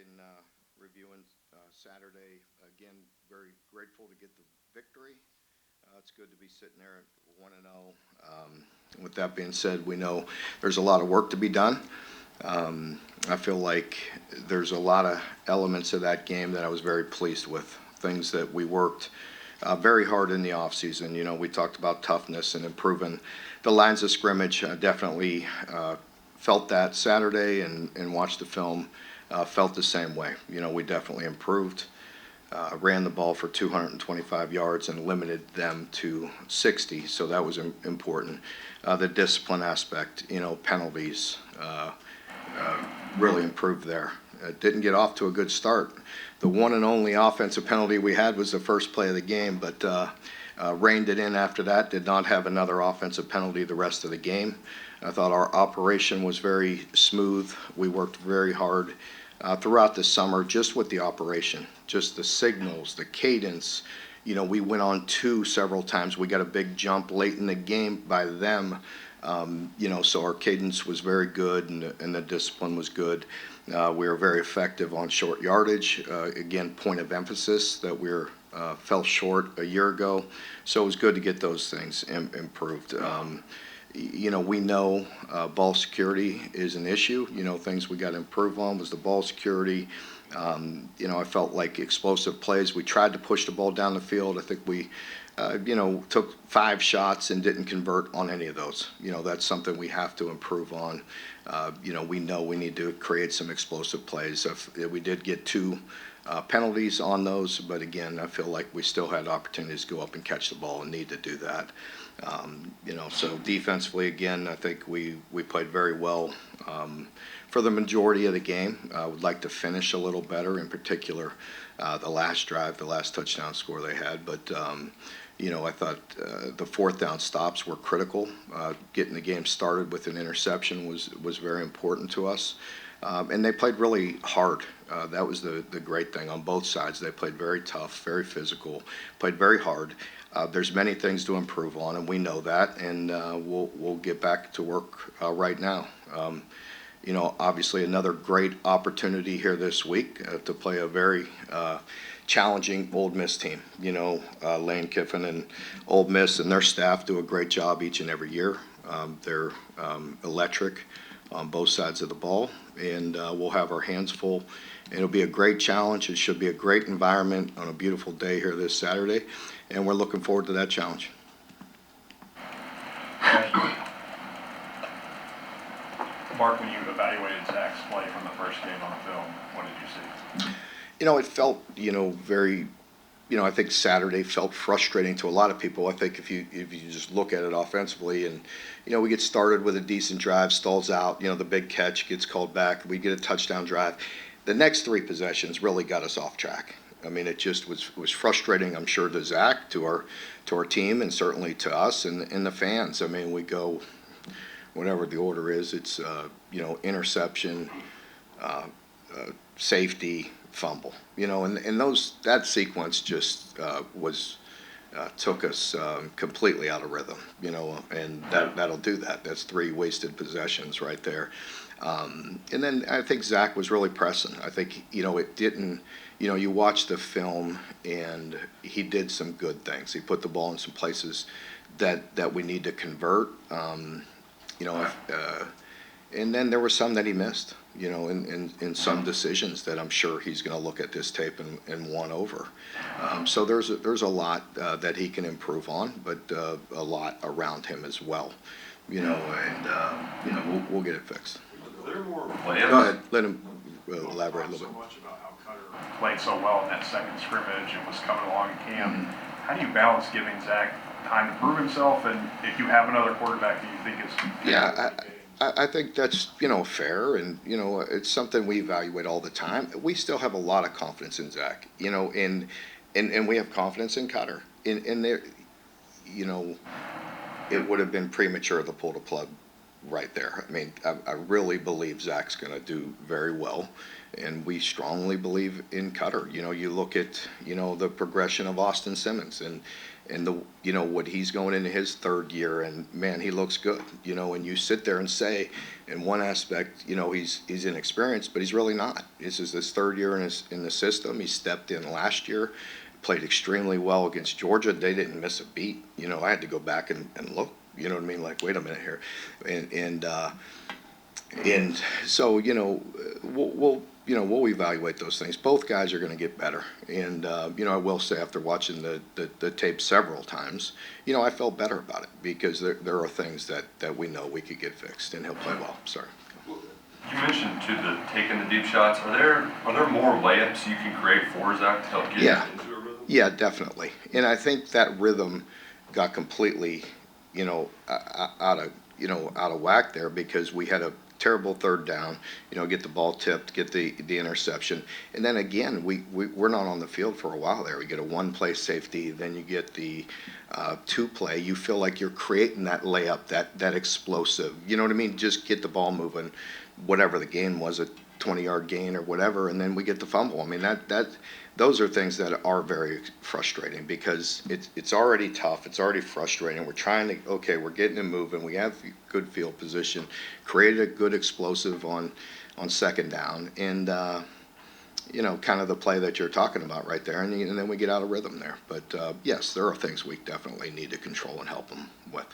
and reviewing Saturday. Again, very grateful to get the victory. It's good to be sitting there at 1-0. With that being said, we know there's a lot of work to be done. I feel like there's a lot of elements of that game that I was very pleased with, things that we worked very hard in the offseason. You know, we talked about toughness and improving the lines of scrimmage. Definitely felt that Saturday and watched the film, felt the same way. You know, we definitely improved. Ran the ball for 225 yards and limited them to 60, so that was important. The discipline aspect, you know, penalties, really improved there. Didn't get off to a good start. The one and only offensive penalty we had was the first play of the game, but reined it in after that. Did not have another offensive penalty the rest of the game. I thought our operation was very smooth. We worked very hard throughout the summer just with the operation, just the signals, the cadence. You know, we went on two several times. We got a big jump late in the game by them. You know, so our cadence was very good and the discipline was good. We were very effective on short yardage. Again, point of emphasis that we fell short a year ago. So it was good to get those things improved. You know, we know ball security is an issue. You know, things we got to improve on was the ball security. You know, I felt like explosive plays. We tried to push the ball down the field. I think we, you know, took 5 shots and didn't convert on any of those. You know, that's something we have to improve on. You know we need to create some explosive plays. We did get 2 penalties on those, but again, I feel like we still had opportunities to go up and catch the ball and need to do that. You know, so defensively, again, I think we played very well for the majority of the game. I would like to finish a little better, in particular the last drive, the last touchdown score they had. But, you know, I thought the 4th down stops were critical. Getting the game started with an interception was very important to us. And they played really hard. That was the great thing on both sides. They played very tough, very physical, played very hard. There's many things to improve on, and we know that, and we'll get back to work right now. You know, obviously another great opportunity here this week to play a very challenging Ole Miss team. You know, Lane Kiffin and Ole Miss and their staff do a great job each and every year. They're electric on both sides of the ball, and we'll have our hands full. It'll be a great challenge. It should be a great environment on a beautiful day here this Saturday, and we're looking forward to that challenge. Mark, when you evaluated Zach's play from the first game on film, what did you see? You know, it felt, you know, very, you know, I think Saturday felt frustrating to a lot of people. I think if you just look at it offensively, and, you know, we get started with a decent drive, stalls out, you know, the big catch gets called back, we get a touchdown drive. The next 3 possessions really got us off track. I mean, it just was frustrating, I'm sure, to Zach, to our team, and certainly to us and the fans. I mean, we go, whatever the order is, it's, you know, interception, safety, fumble. You know, and that sequence just took us completely out of rhythm, you know, and that'll do that. That's 3 wasted possessions right there. And then I think Zach was really pressing. I think, you know, it didn't, you know, you watch the film and he did some good things. He put the ball in some places that we need to convert. You know, and then there were some that he missed, you know, in some decisions that I'm sure he's going to look at this tape and want over. So there's a lot that he can improve on, but a lot around him as well, you know, and you know we'll get it fixed. There more Go ahead, let him elaborate a little bit. So much about how Cutter played so well in that second scrimmage and was coming along in camp. How do you balance giving Zach time to prove himself, and if you have another quarterback that you think is I think that's, you know, fair, and, you know, it's something we evaluate all the time. We still have a lot of confidence in Zach, you know, and we have confidence in Cutter. In there, you know, it would have been premature to pull the plug right there. I mean, I really believe Zach's going to do very well. and we strongly believe in Cutter. You look at, the progression of Austin Simmons and the, what he's going into his third year, and man, he looks good. And you sit there and say, in one aspect, he's inexperienced, but he's really not. This is his third year in the system. He stepped in last year, played extremely well against Georgia. They didn't miss a beat. I had to go back and look. You know what I mean? Like, wait a minute here, and so we'll evaluate those things. Both guys are going to get better, and I will say, after watching the tape several times, I felt better about it, because there are things that we know we could get fixed, and he'll play well. Sorry. You mentioned taking the deep shots. Are there more layups you can create for Zach to help get into a rhythm? Yeah, definitely. And I think that rhythm got completely, out of whack there, because we had a terrible third down, get the ball tipped, get the interception. And then again, we're not on the field for a while there. We get a one-play safety, then you get the two-play. You feel like you're creating that layup, that explosive. You know what I mean? Just get the ball moving, whatever the gain was, a 20-yard gain or whatever, and then we get the fumble. I mean, those are things that are very frustrating, because it's already tough. It's already frustrating. We're we're getting it moving. We have good field position, created a good explosive on second down, and kind of the play that you're talking about right there, and then we get out of rhythm there. But yes, there are things we definitely need to control and help them with.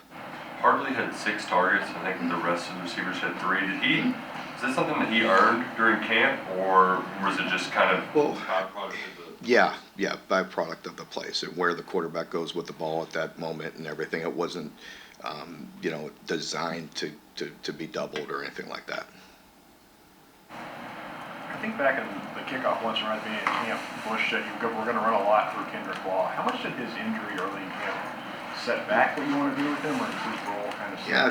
Hartley had 6 targets. I think the rest of the receivers had 3. Is that something that he earned during camp, or was it just kind of byproduct of the... Yeah, byproduct of the place and where the quarterback goes with the ball at that moment and everything. It wasn't, designed to be doubled or anything like that. I think back in the kickoff lunch right at the beginning of camp, Bush said we're going to run a lot through Kendrick Law. How much did his injury early in camp set back what you want to do with him, or is his role kind of... Yeah,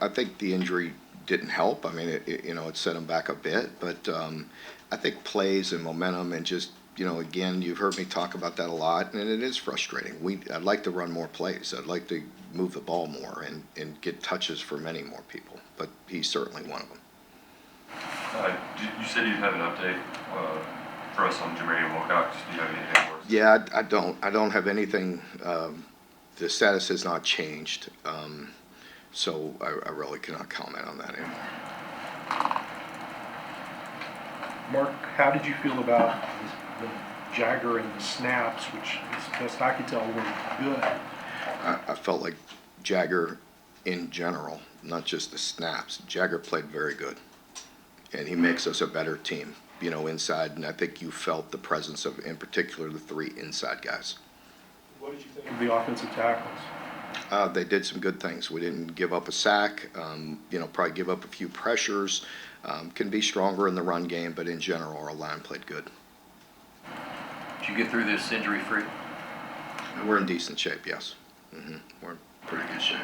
I think the injury didn't help. I mean, it set him back a bit, but I think plays and momentum and just, again, you've heard me talk about that a lot, and it is frustrating. I'd like to run more plays. I'd like to move the ball more and get touches for many more people, but he's certainly one of them. You said you'd have an update for us on Jamarian Wilcox. Do you have anything for us? Yeah, I don't have anything. The status has not changed. So I really cannot comment on that anymore. Mark, how did you feel about the Jagger and the snaps, which, as best I could tell, were good? I felt like Jagger in general, not just the snaps. Jagger played very good, and he makes us a better team, inside. And I think you felt the presence of, in particular, the 3 inside guys. What did you think of the offensive tackles? They did some good things. We didn't give up a sack, probably give up a few pressures, can be stronger in the run game, but in general, our line played good. Did you get through this injury-free? We're in decent shape, yes. We're in pretty good shape.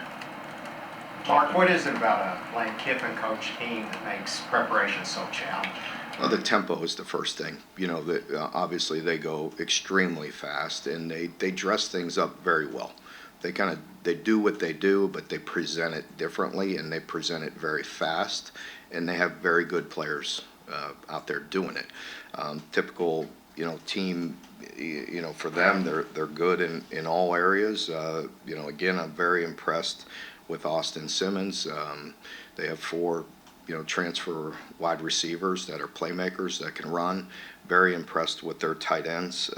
Mark, what is it about a Lane Kiffin coach team that makes preparation so challenging? Well, the tempo is the first thing. Obviously they go extremely fast, and they dress things up very well. They do what they do, but they present it differently, and they present it very fast, and they have very good players out there doing it. Typical, team, for them, they're good in all areas. Again, I'm very impressed with Austin Simmons. They have 4, transfer wide receivers that are playmakers that can run. Very impressed with their tight ends.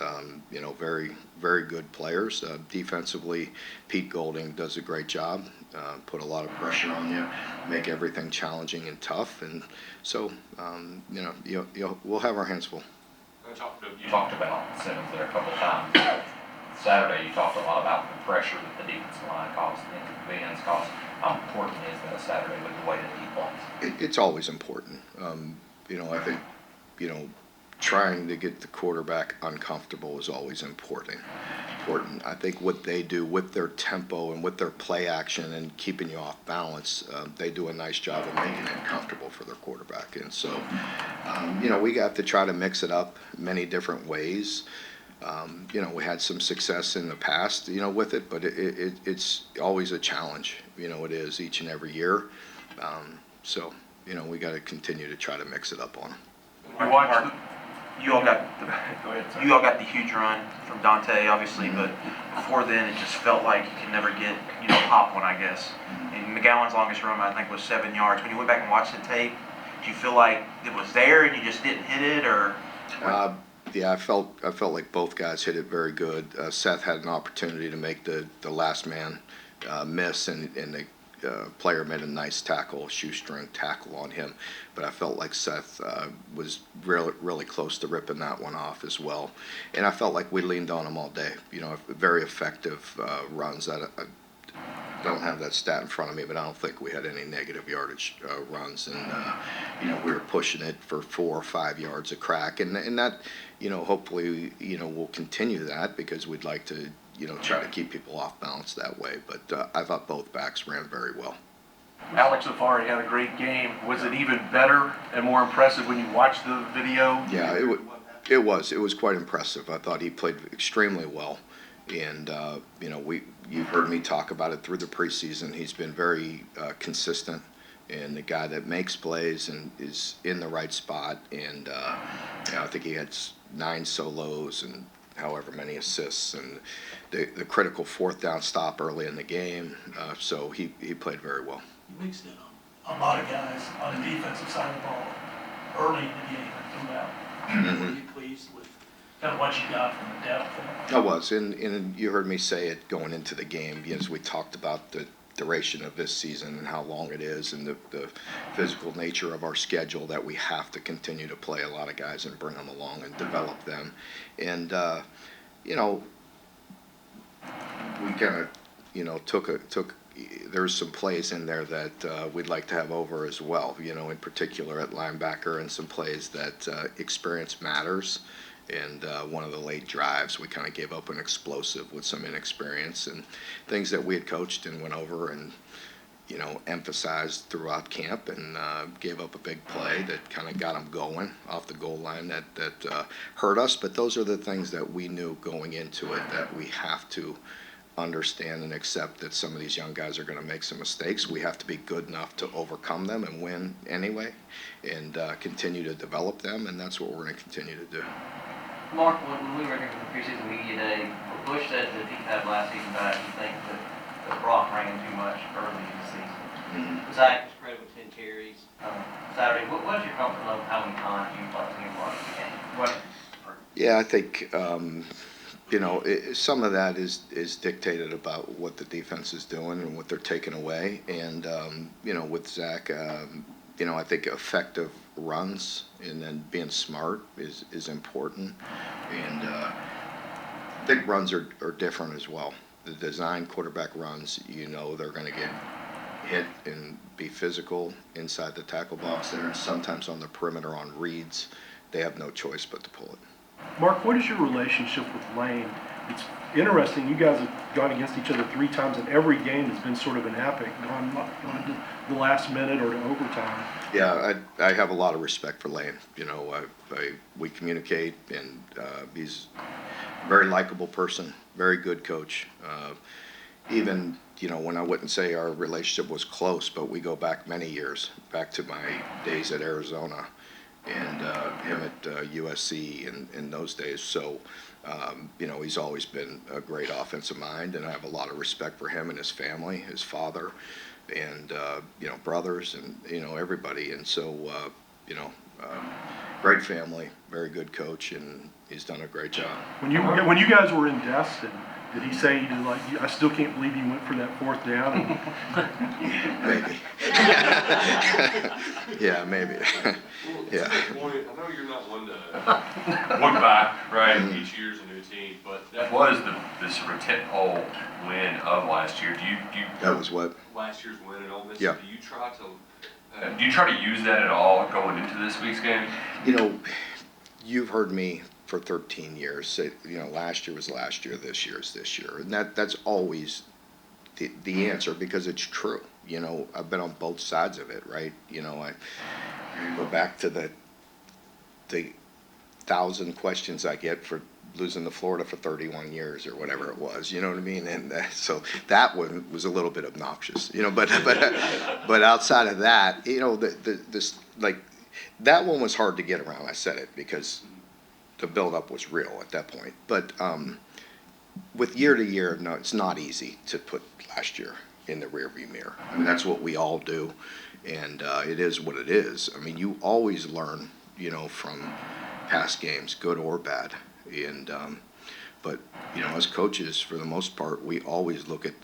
Very, very good players. Defensively, Pete Golding does a great job. Put a lot of pressure on you, make everything challenging and tough. And so, we'll have our hands full. You talked about Simmons there a couple of times. Saturday, you talked a lot about the pressure that the defensive line caused and the ends caused. How important is that Saturday with the way that he plays? It's always important. I think, trying to get the quarterback uncomfortable is always important. I think what they do with their tempo and with their play action and keeping you off balance, they do a nice job of making it comfortable for their quarterback. And so, we got to try to mix it up many different ways. We had some success in the past, with it, but it's always a challenge. It is each and every year. So, we got to continue to try to mix it up on them. We watched Mark, you all got the Go ahead, sorry. you all got the huge run from Dante, obviously, but before then, it just felt like you could never get pop one, I guess. And McGowan's longest run, I think, was 7 yards. When you went back and watched the tape, did you feel like it was there and you just didn't hit it, or? Yeah, I felt like both guys hit it very good. Seth had an opportunity to make the last man miss, and the player made a nice tackle, shoestring tackle on him. But I felt like Seth was really close to ripping that one off as well. And I felt like we leaned on him all day. Very effective runs. I don't have that stat in front of me, but I don't think we had any negative yardage runs, and we were pushing it for 4 or 5 yards a crack, and that hopefully we'll continue that, because we'd like to try to keep people off balance that way. But I thought both backs ran very well. Alex Safari had a great game. Was it even better and more impressive when you watched the video? Yeah, it was quite impressive. I thought he played extremely well. And, you've heard me talk about it through the preseason. He's been very consistent, and the guy that makes plays and is in the right spot. And, I think he had 9 solos and however many assists, and the critical 4th down stop early in the game. So he played very well. You mixed in a lot of guys on the defensive side of the ball early in the game and throughout. Were you pleased with kind of what you got from the depth? I was, and you heard me say it going into the game, as we talked about the duration of this season and how long it is, and the physical nature of our schedule, that we have to continue to play a lot of guys and bring them along and develop them. And we kind of took there's some plays in there that we'd like to have over as well, in particular at linebacker, and some plays that experience matters. And one of the late drives, we kind of gave up an explosive with some inexperience, and things that we had coached and went over and emphasized throughout camp, and gave up a big play that kind of got them going off the goal line that hurt us. But those are the things that we knew going into it, that we have to understand and accept that some of these young guys are going to make some mistakes. We have to be good enough to overcome them and win anyway, and continue to develop them, and that's what we're going to continue to do. Mark, when we were here for the preseason media day, Bush said that if he had last season back, he thinks that Brock ran too much early in the season. Zach was credited with 10 carries Saturday. What was your comfort level how many times you thought he watched the game? Yeah, I think some of that is dictated about what the defense is doing and what they're taking away. And with Zach, I think effective runs and then being smart is important. And big runs are different as well. The design quarterback runs, they're going to get hit and be physical inside the tackle box there, and sometimes on the perimeter on reads, they have no choice but to pull it. Mark, what is your relationship with Lane? It's interesting, you guys have gone against each other 3 times, and every game has been sort of an epic, gone to the last minute or to overtime. Yeah, I have a lot of respect for Lane. We communicate, and he's a very likable person, very good coach. Even, when I wouldn't say our relationship was close, but we go back many years, back to my days at Arizona, and him at USC in those days. So, he's always been a great offensive mind, and I have a lot of respect for him and his family, his father, and, brothers, and, everybody. And so, great family, very good coach, and he's done a great job. When you guys were in Destin, did he say, I still can't believe he went for that 4th down? Maybe. Yeah, maybe. Yeah. I know you're not one to look back, right? Each year's a new team, but that was the sort of tentpole win of last year. Do you? That was what? Last year's win at Ole Miss. Yeah. Do you try to use that at all going into this week's game? You've heard me for 13 years say, last year was last year, this year is this year, and that's always the answer, because it's true. I've been on both sides of it, right? I go back to the 1,000 questions I get for losing to Florida for 31 years or whatever it was, you know what I mean? And so that one was a little bit obnoxious, but outside of that, this, like, that one was hard to get around. I said it because the buildup was real at that point. But with year to year, no, it's not easy to put last year in the rearview mirror. I mean, that's what we all do, and it is what it is. I mean, you always learn, from past games, good or bad. And but as coaches, for the most part, we always look at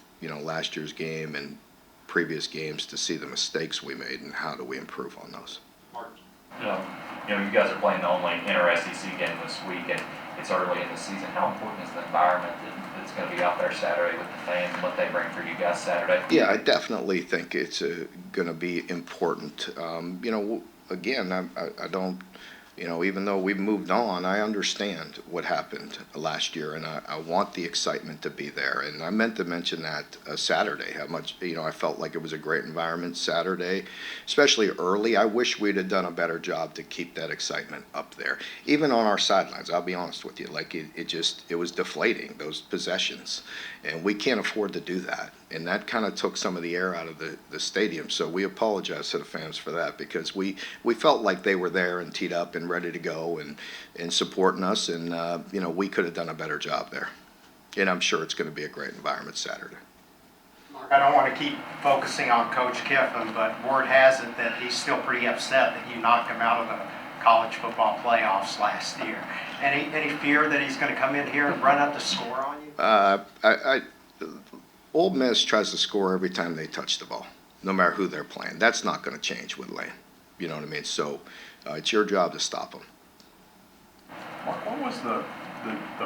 last year's game and previous games to see the mistakes we made and how do we improve on those. You guys are playing the only inter-SEC game this week, and it's early in the season. How important is the environment that's going to be out there Saturday with the fans and what they bring for you guys Saturday? Yeah, I definitely think it's going to be important. Again, I don't, even though we've moved on, I understand what happened last year, and I want the excitement to be there. And I meant to mention that Saturday, how much, I felt like it was a great environment Saturday, especially early. I wish we'd have done a better job to keep that excitement up there. Even on our sidelines, I'll be honest with you, like it was deflating, those possessions. And we can't afford to do that. And that kind of took some of the air out of the stadium. So we apologize to the fans for that, because we felt like they were there and teed up and ready to go and supporting us. And, we could have done a better job there. And I'm sure it's going to be a great environment Saturday. Mark, I don't want to keep focusing on Coach Kiffin, but word has it that he's still pretty upset that you knocked him out of the college football playoffs last year. Any fear that he's going to come in here and run up the score on you? Ole Miss tries to score every time they touch the ball, no matter who they're playing. That's not going to change with Lane. You know what I mean? So it's your job to stop them. Mark, what was the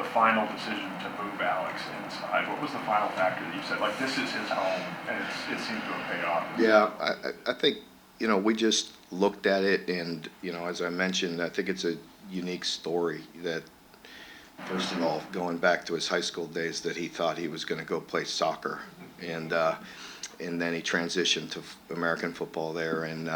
final decision to move Alex inside? What was the final factor that you said, like, this is his home, and it seemed to have paid off? Yeah, I think, we just looked at it, and, as I mentioned, I think it's a unique story that, first of all, going back to his high school days, that he thought he was going to go play soccer, and then he transitioned to American football there, and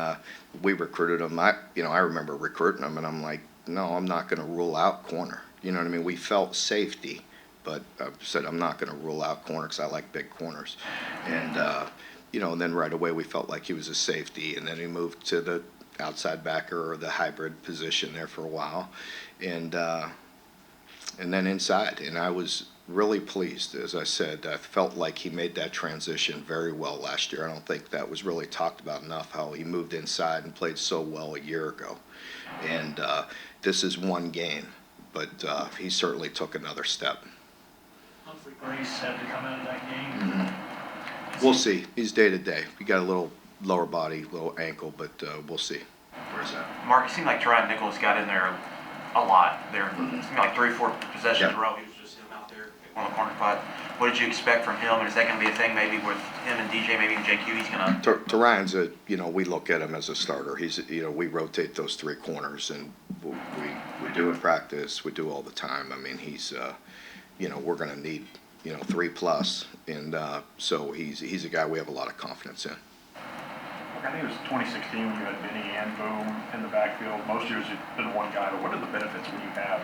we recruited him. I remember recruiting him, and I'm like, no, I'm not going to rule out corner. You know what I mean? We felt safety, but I said I'm not going to rule out corner because I like big corners, and and then right away we felt like he was a safety, and then he moved to the outside backer or the hybrid position there for a while, and then inside. And I was really pleased. As I said, I felt like he made that transition very well last year. I don't think that was really talked about enough, how he moved inside and played so well a year ago. And this is one game, but he certainly took another step. Humphrey Grace had to come out of that game. Mm-hmm. We'll see. He's day to day. He got a little lower body, little ankle, but we'll see. Where's that? Mark, it seemed like Teron Nichols got in there a lot there. It seemed like 3 or 4 possessions in a row. He was just him out there on the corner spot. What did you expect from him? And is that going to be a thing maybe with him and DJ, maybe even JQ? He's going to. Teron's we look at him as a starter. He's, we rotate those 3 corners, and we do in practice. We do all the time. I mean, he's, we're going to need, 3+, and so he's a guy we have a lot of confidence in. I think it was 2016 when you had Vinny and Boom in the backfield. Most years you've been one guy, but what are the benefits when you have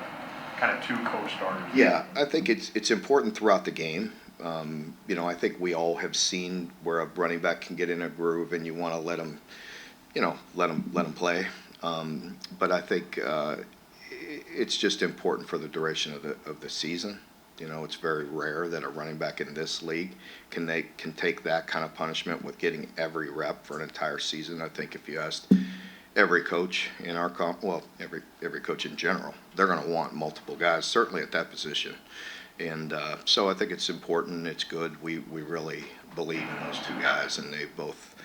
kind of 2 co-starters? Yeah, I think it's important throughout the game. I think we all have seen where a running back can get in a groove, and you want to let him play. But I think it's just important for the duration of the season. It's very rare that a running back in this league can take that kind of punishment with getting every rep for an entire season. I think if you asked every coach in our every coach in general, they're going to want multiple guys, certainly at that position. And so I think it's important. It's good. We really believe in those 2 guys, and they both.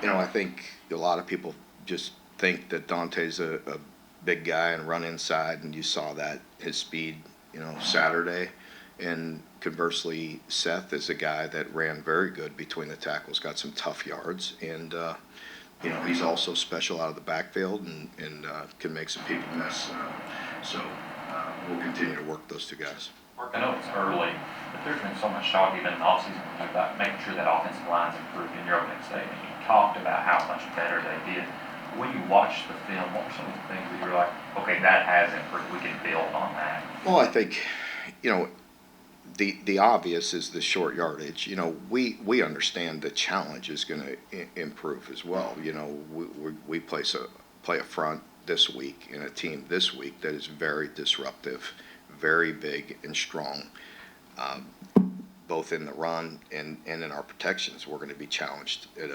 I think a lot of people just think that Dante's a big guy and run inside, and you saw that his speed. Saturday, and conversely, Seth is a guy that ran very good between the tackles, got some tough yards, and he's also special out of the backfield and can make some people miss. So we'll continue to work those 2 guys. Mark, I know it's early, but there's been so much talk even in the offseason about making sure that offensive line's improved in your opening statement. You talked about how much better they did. When you watched the film, what were some of the things that you were like, okay, that has improved, we can build on that? Well, I think, the obvious is the short yardage. We understand the challenge is going to improve as well. We place play a front this week and a team this week that is very disruptive, very big and strong, both in the run and in our protections. We're going to be challenged at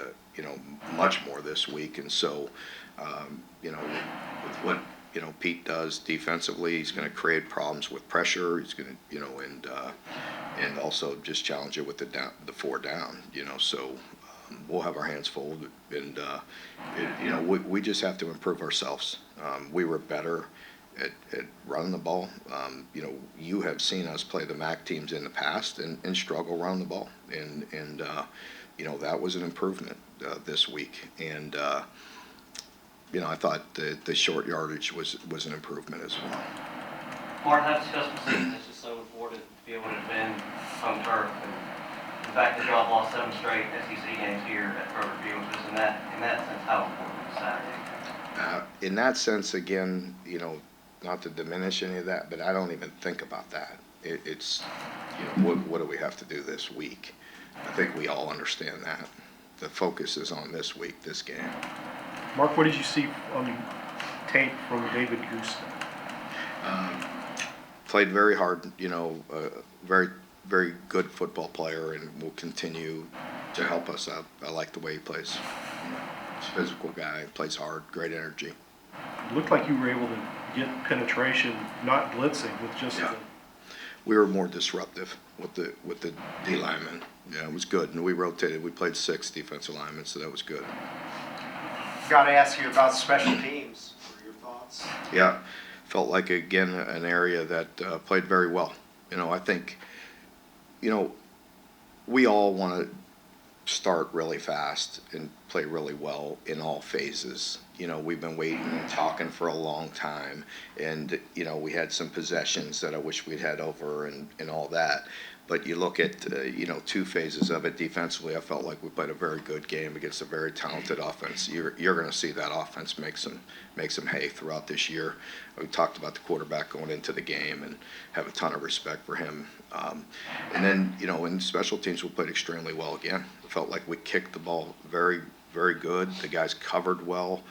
much more this week. And so, with what, Pete does defensively, he's going to create problems with pressure. He's going to, and also just challenge it with the 4 down, so we'll have our hands full, and we just have to improve ourselves. We were better at running the ball. You have seen us play the MAC teams in the past and struggle running the ball, and that was an improvement this week. And I thought the short yardage was an improvement as well. Mark, how discussed the season is just so important to be able to defend home turf. And the fact that y'all lost 7 straight SEC games here at Kroger Field, just in that sense, how important is Saturday? In that sense, again, not to diminish any of that, but I don't even think about that. It's what do we have to do this week? I think we all understand that. The focus is on this week, this game. Mark, what did you see on the tape from David Goose? Played very hard, very, very good football player, and will continue to help us out. I like the way he plays. He's a physical guy, plays hard, great energy. It looked like you were able to get penetration, not blitzing, with just We were more disruptive with the D linemen. Yeah, it was good, and we rotated. We played 6 defensive linemen, so that was good. Got to ask you about special teams. What are your thoughts? Yeah, felt like, again, an area that played very well. I think, we all want to start really fast and play really well in all phases. We've been waiting and talking for a long time, and, we had some possessions that I wish we'd had over and all that. But you look at, 2 phases of it. Defensively, I felt like we played a very good game against a very talented offense. You're going to see that offense make some hay throughout this year. We talked about the quarterback going into the game and have a ton of respect for him. And then, in special teams, we played extremely well again. It felt like we kicked the ball very, very good. The guys covered well.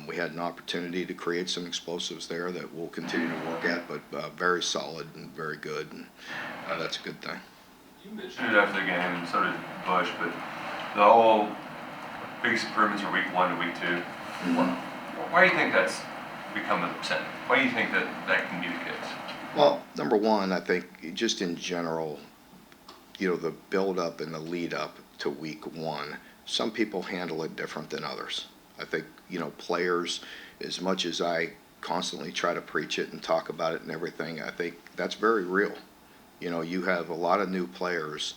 We had an opportunity to create some explosives there that we'll continue to work at, but very solid and very good, and that's a good thing. You mentioned it after the game, and so did Bush, but the whole biggest improvements from week 1 to week 2. Why do you think that's become the percent? Why do you think that can be the case? Well, number one, I think just in general, the build-up and the lead-up to week 1, some people handle it different than others. I think, players, as much as I constantly try to preach it and talk about it and everything, I think that's very real. You have a lot of new players,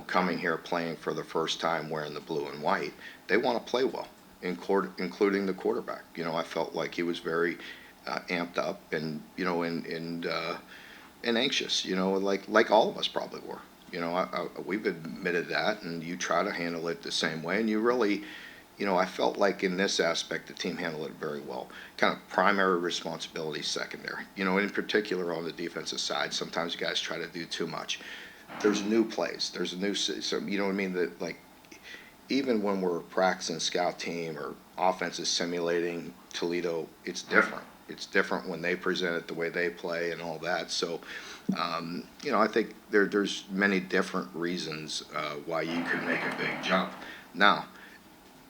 coming here playing for the first time wearing the blue and white. They want to play well, including the quarterback. I felt like he was very amped up and, and anxious, like all of us probably were. We've admitted that, and you try to handle it the same way, and you really, I felt like in this aspect the team handled it very well. Kind of primary responsibility, secondary. In particular on the defensive side, sometimes guys try to do too much. There's new plays. There's a new, so you know what I mean? That, like, even when we're practicing scout team or offenses simulating Toledo, it's different. It's different when they present it, the way they play and all that. So, I think there's many different reasons why you can make a big jump. Now,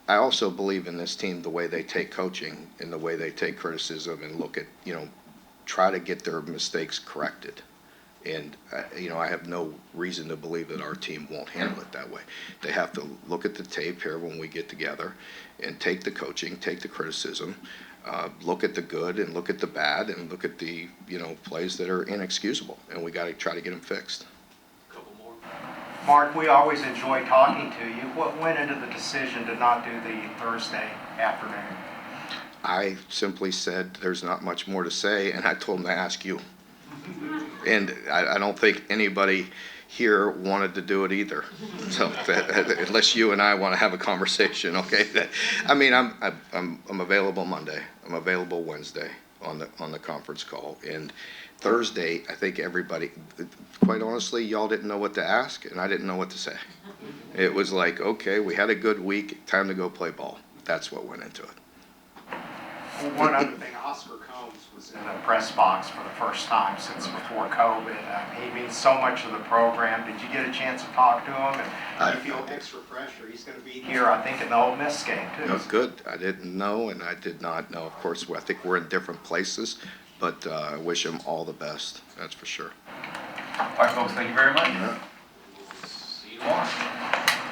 I also believe in this team, the way they take coaching and the way they take criticism and look at, try to get their mistakes corrected. And, I have no reason to believe that our team won't handle it that way. They have to look at the tape here when we get together and take the coaching, take the criticism, look at the good and look at the bad and look at the, plays that are inexcusable. And we got to try to get them fixed. Mark, we always enjoy talking to you. What went into the decision to not do the Thursday afternoon? I simply said there's not much more to say, and I told him to ask you. And I don't think anybody here wanted to do it either. So unless you and I want to have a conversation, okay? I'm available Monday. I'm available Wednesday on the conference call. And Thursday, I think everybody, quite honestly, y'all didn't know what to ask, and I didn't know what to say. It was like, okay, we had a good week, time to go play ball. That's what went into it. One other thing, Oscar Combs was in the press box for the first time since before COVID. He means so much to the program. Did you get a chance to talk to him? And do you feel extra pressure? He's going to be here, I think, in the Ole Miss game, too. No, good. I didn't know, and I did not know. Of course, I think we're in different places, but I wish him all the best. That's for sure. All right, folks, thank you very much. Yeah.